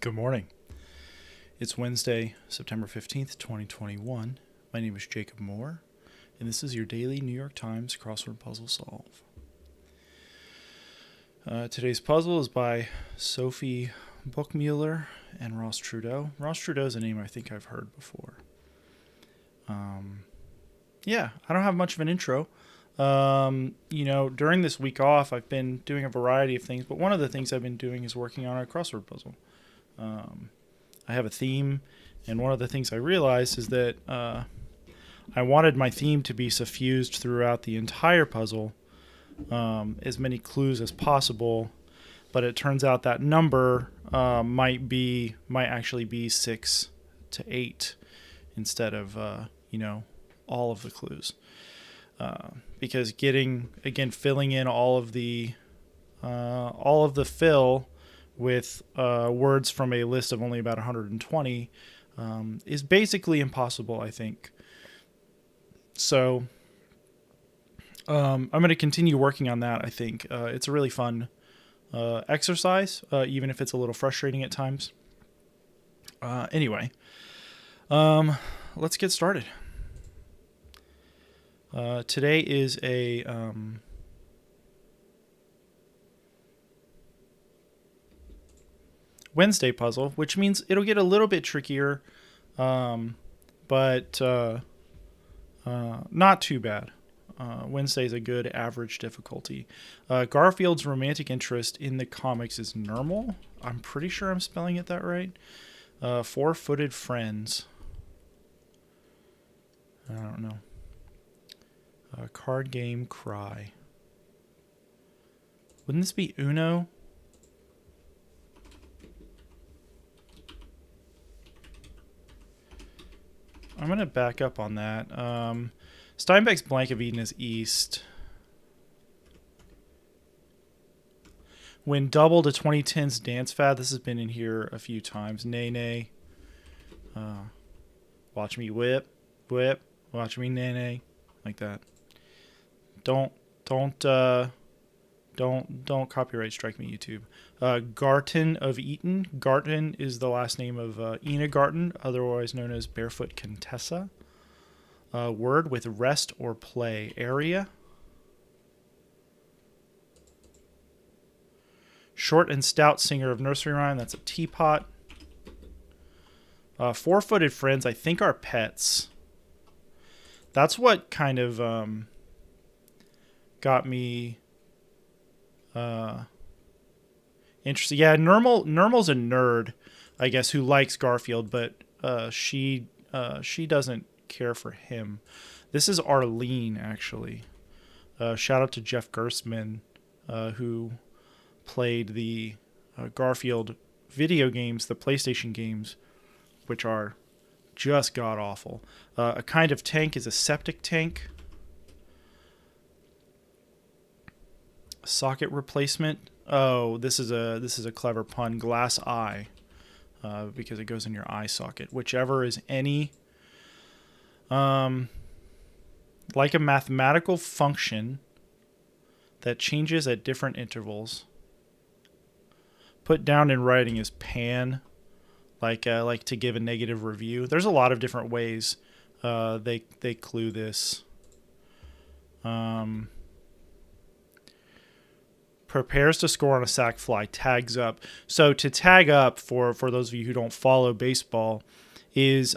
Good morning. It's Wednesday, September 15th, 2021. My name is Jacob Moore, and this is your daily New York Times crossword puzzle solve. Today's puzzle is by Sophie Buchmueller and Ross Trudeau. Ross Trudeau is a name I think I've heard before. I don't have much of an intro. During this week off, I've been doing a variety of things, but one of the things I've been doing is working on a crossword puzzle. I have a theme, and one of the things I realized is that I wanted my theme to be suffused throughout the entire puzzle, as many clues as possible, but it turns out that number might actually be 6 to 8 instead of all of the clues, because filling in all of the fill with words from a list of only about 120 is basically impossible, I think. So I'm going to continue working on that, I think. It's a really fun exercise, even if it's a little frustrating at times. Anyway, let's get started. Today is a Wednesday puzzle, which means it'll get a little bit trickier, but not too bad. Wednesday is a good average difficulty. Garfield's romantic interest in the comics is normal. I'm pretty sure I'm spelling it that right. Four-footed friends. I don't know. Card game cry. Wouldn't this be Uno? I'm going to back up on that. Steinbeck's Blank of Eden is east. When double to 2010's dance fad, this has been in here a few times. Nay, nay. Watch me whip, whip. Watch me nay, nay. Like that. Don't copyright strike me, YouTube. Garten of Eaton. Garten is the last name of Ina Garten, otherwise known as Barefoot Contessa. Word with rest or play. Area. Short and stout singer of nursery rhyme. That's a teapot. Four-footed friends, I think, are pets. That's what kind of got me interesting. Yeah, Nermal's a nerd, I guess, who likes Garfield, but she doesn't care for him. This is Arlene, actually. Shout out to Jeff Gerstmann, who played the Garfield video games, the PlayStation games, which are just god-awful. A kind of tank is a septic tank. Socket replacement. Oh, this is a clever pun. Glass eye, because it goes in your eye socket. Whichever is any, like a mathematical function that changes at different intervals. Put down in writing is pan, like to give a negative review. There's a lot of different ways they clue this. Prepares to score on a sac fly, tags up. So to tag up, for those of you who don't follow baseball, is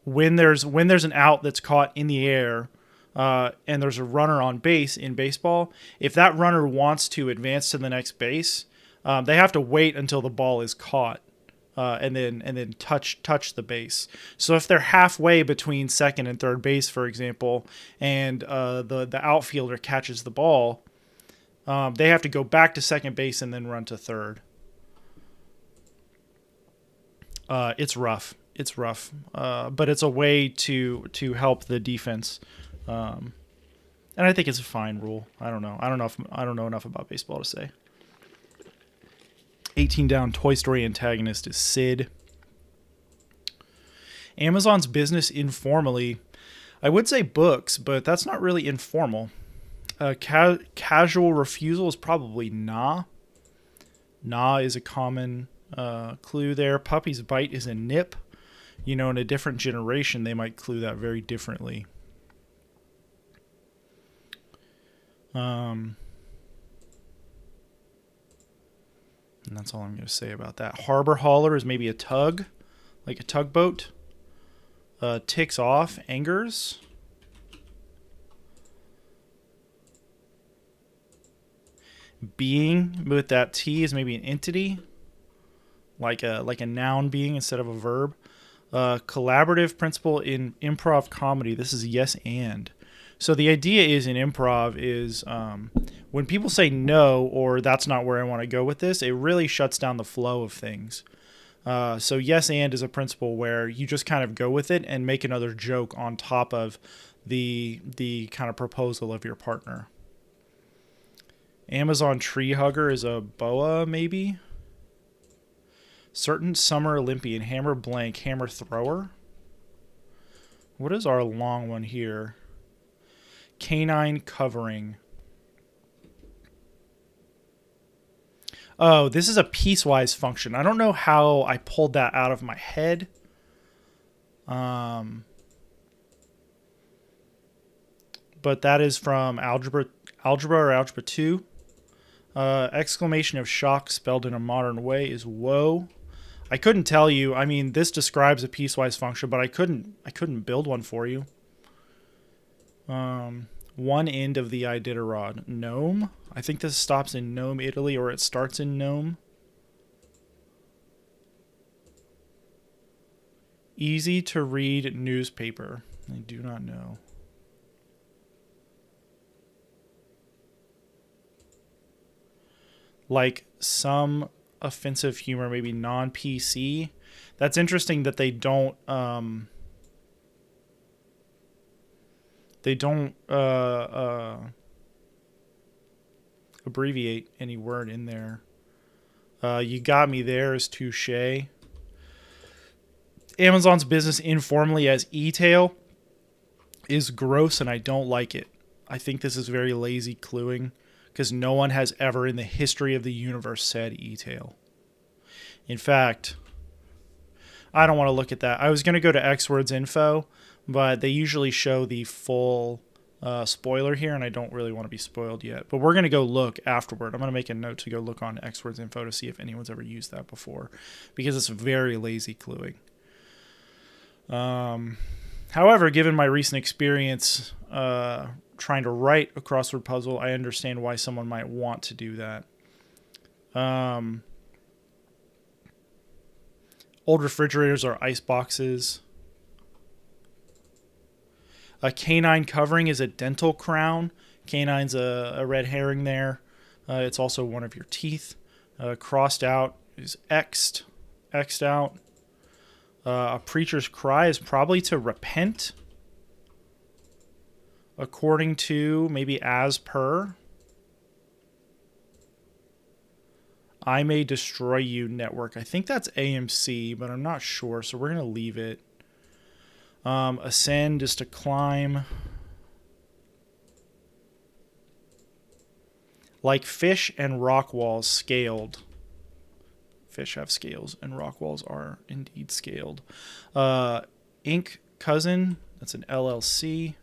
when there's an out that's caught in the air, and there's a runner on base in baseball. If that runner wants to advance to the next base, they have to wait until the ball is caught, and then touch the base. So if they're halfway between second and third base, for example, and the outfielder catches the ball, they have to go back to second base and then run to third. It's rough. But it's a way to help the defense. And I think it's a fine rule. I don't know enough about baseball to say. 18 down, Toy Story antagonist is Sid. Amazon's business informally. I would say books, but that's not really informal. Casual refusal is probably nah. Nah is a common clue there. Puppy's bite is a nip. You know, in a different generation, they might clue that very differently. And that's all I'm going to say about that. Harbor hauler is maybe a tug, like a tugboat. Ticks off, angers. Being with that T is maybe an entity, like a noun being instead of a verb. Collaborative principle in improv comedy. This is yes and. So the idea is in improv is when people say no or that's not where I want to go with this, it really shuts down the flow of things. So yes and is a principle where you just kind of go with it and make another joke on top of the kind of proposal of your partner. Amazon tree hugger is a boa, maybe. Certain summer Olympian, hammer blank, hammer thrower. What is our long one here? Canine covering. Oh, this is a piecewise function. I don't know how I pulled that out of my head. But that is from algebra or algebra 2. Exclamation of shock spelled in a modern way is whoa. I couldn't tell you. I mean, this describes a piecewise function, but I couldn't build one for you. One end of the Iditarod. Gnome. I think this stops in Nome, Italy, or it starts in Nome. Easy to read newspaper. I do not know. Like some offensive humor, maybe non-PC. That's interesting that they don't abbreviate any word in there. You got me there is touche. Amazon's business informally as e-tail is gross and I don't like it. I think this is very lazy cluing because no one has ever in the history of the universe said e-tail. In fact, I don't want to look at that. I was going to go to Xwords info, but they usually show the full spoiler here, and I don't really want to be spoiled yet. But we're going to go look afterward. I'm going to make a note to go look on Xwords info to see if anyone's ever used that before, because it's very lazy cluing. However, given my recent experience trying to write a crossword puzzle, I understand why someone might want to do that. Old refrigerators are ice boxes. A canine covering is a dental crown. Canine's a red herring there. It's also one of your teeth. Crossed out is X'd out. A preacher's cry is probably to repent. According to, maybe as per. I may destroy you network. I think that's AMC, but I'm not sure, so we're going to leave it. Ascend is to climb. Like fish and rock walls, scaled. Fish have scales, and rock walls are indeed scaled. Ink cousin, that's an LLC.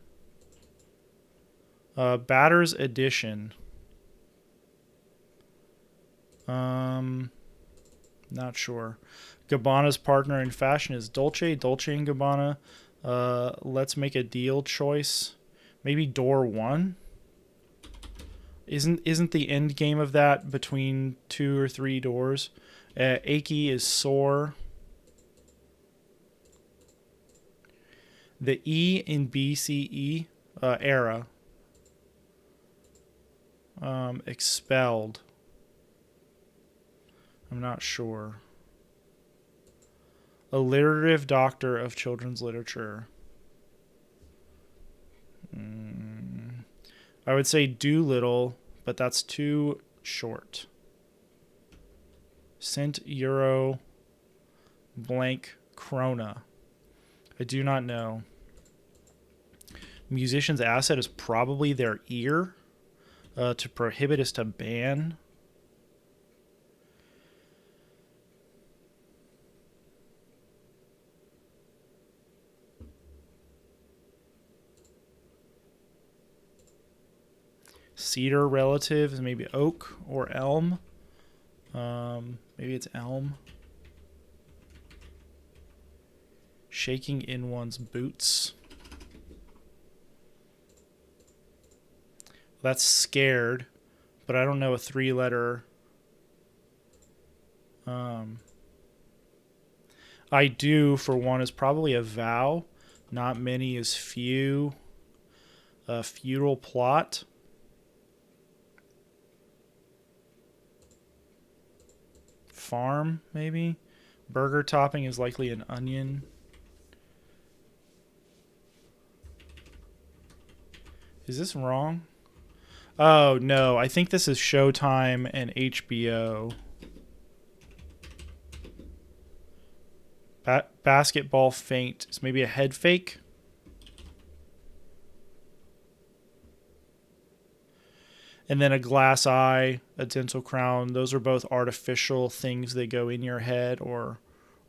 Batter's Edition. Not sure. Gabbana's partner in fashion is Dolce & Gabbana. Let's make a deal choice. Maybe door 1. Isn't the end game of that between 2 or 3 doors? Achy is sore. The E in BCE era. Expelled. I'm not sure. Alliterative doctor of children's literature. I would say Doolittle, but that's too short. Cent, euro, blank, krona. I do not know. Musician's asset is probably their ear. To prohibit is to ban. Cedar relative is maybe oak or elm. Maybe it's elm. Shaking in one's boots. That's scared, but I don't know a 3-letter. I do, for one, is probably a vow. Not many is few. A feudal plot. Farm, maybe. Burger topping is likely an onion. Is this wrong? Oh, no. I think this is Showtime and HBO. Basketball feint is maybe a head fake. And then a glass eye, a dental crown. Those are both artificial things that go in your head or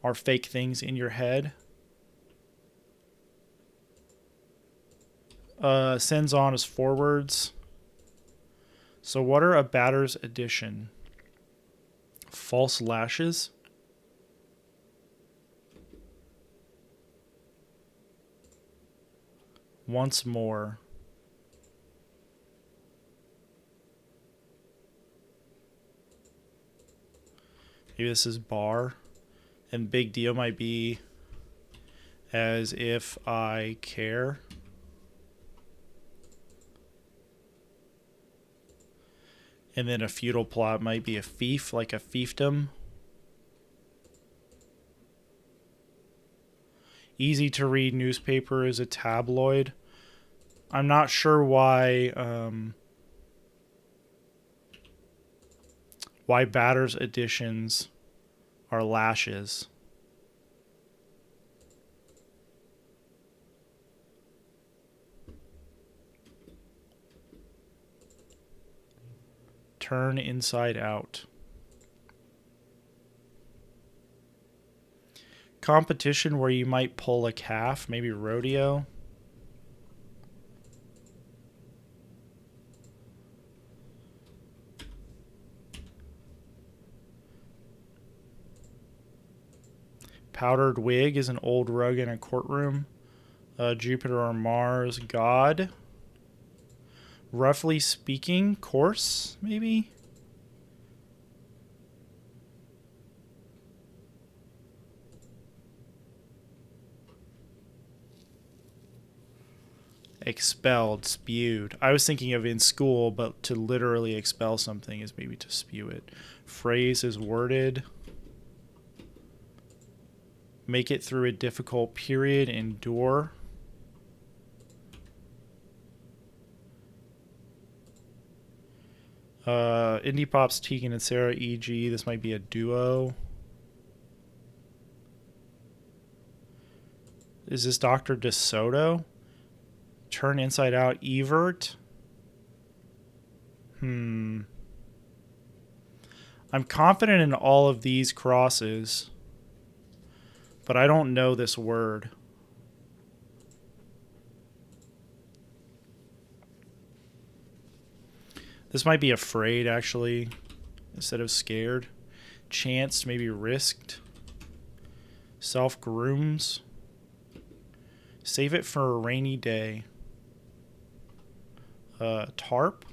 are fake things in your head. Sends on is forwards. So what are a batter's addition? False lashes. Once more. Maybe this is bar. And big deal might be as if I care. And then a feudal plot might be a fief, like a fiefdom. Easy to read newspaper is a tabloid. I'm not sure why batters additions are lashes. Turn inside out. Competition where you might pull a calf, maybe rodeo. Powdered wig is an old rug in a courtroom. Jupiter or Mars, God. Roughly speaking, course, maybe? Expelled, spewed. I was thinking of in school, but to literally expel something is maybe to spew it. Phrase is worded. Make it through a difficult period, endure. Indie Pop's Tegan and Sarah, e.g. This might be a duo. Is this Dr. DeSoto? Turn inside out, Evert. I'm confident in all of these crosses, but I don't know this word. This might be afraid, actually, instead of scared. Chanced, maybe risked. Self-grooms. Save it for a rainy day. Tarp.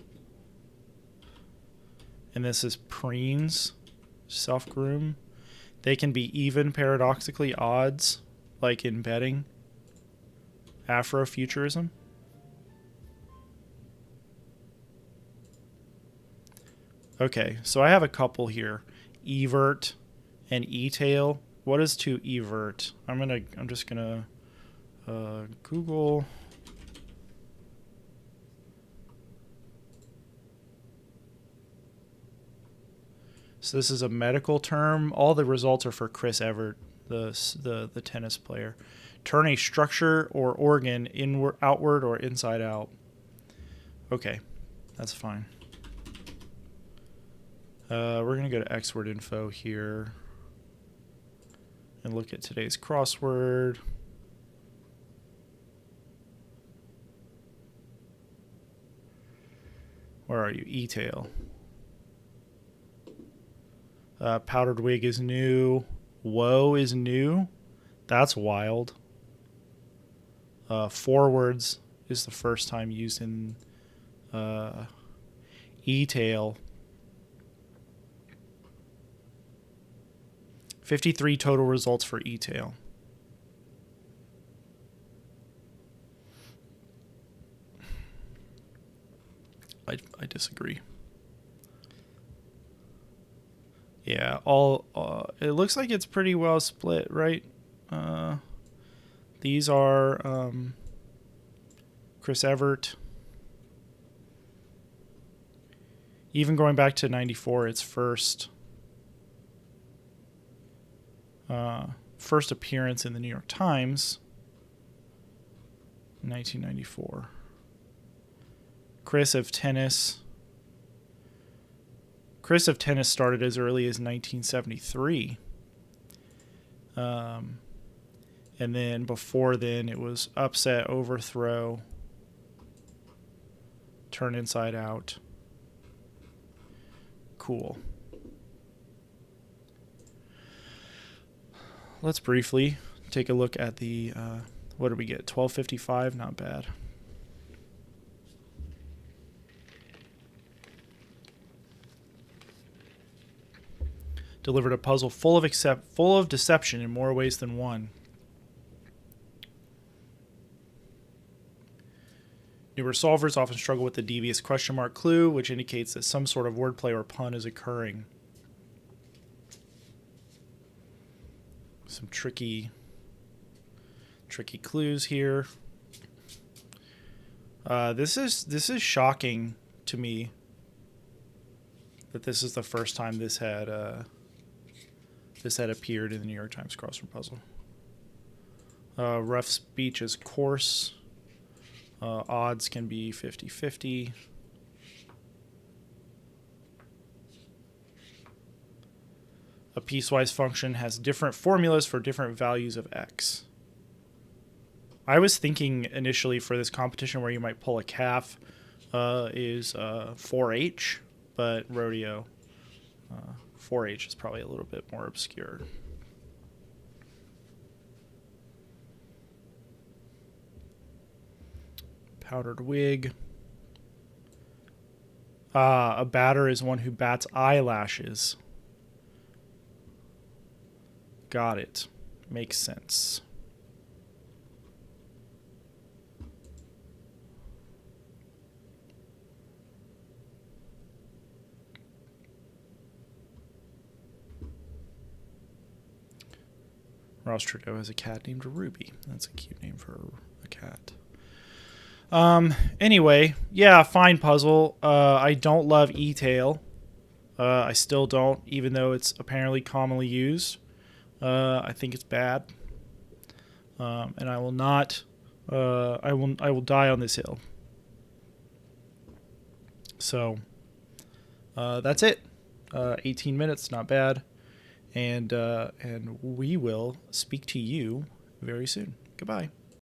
And this is preens. Self-groom. They can be even, paradoxically, odds, like in betting. Afrofuturism. Okay, so I have a couple here. Evert and E-tail. What is to evert? I'm just gonna Google. So this is a medical term. All the results are for Chris Evert, the tennis player. Turn a structure or organ inward, outward, or inside out. Okay, that's fine. We're going to go to Xword info here and look at today's crossword. Where are you? E-tail. Powdered wig is new. Woe is new. That's wild. Forwards is the first time used in E-tail. 53 total results for E-tail. I disagree. Yeah, it looks like it's pretty well split, right? These are Chris Evert. Even going back to 94, its first appearance in the New York Times, 1994. Chris of Tennis started as early as 1973. And then before then, it was upset, overthrow, turn inside out. Cool. Let's briefly take a look at the, what did we get? 1255, not bad. Delivered a puzzle full of deception in more ways than one. Newer solvers often struggle with the devious question mark clue, which indicates that some sort of wordplay or pun is occurring. Some tricky clues here. This is shocking to me that this is the first time this had appeared in the New York Times crossword puzzle. Rough speech is coarse. Odds can be 50-50. A piecewise function has different formulas for different values of x. I was thinking initially for this competition where you might pull a calf is 4H, but rodeo 4H is probably a little bit more obscure. Powdered wig. A batter is one who bats eyelashes. Got it. Makes sense. Ross Trudeau has a cat named Ruby. That's a cute name for a cat. Anyway, yeah, fine puzzle. I don't love E-tail. I still don't, even though it's apparently commonly used. I think it's bad. And I will not, I will die on this hill. So, that's it. 18 minutes, not bad. And we will speak to you very soon. Goodbye.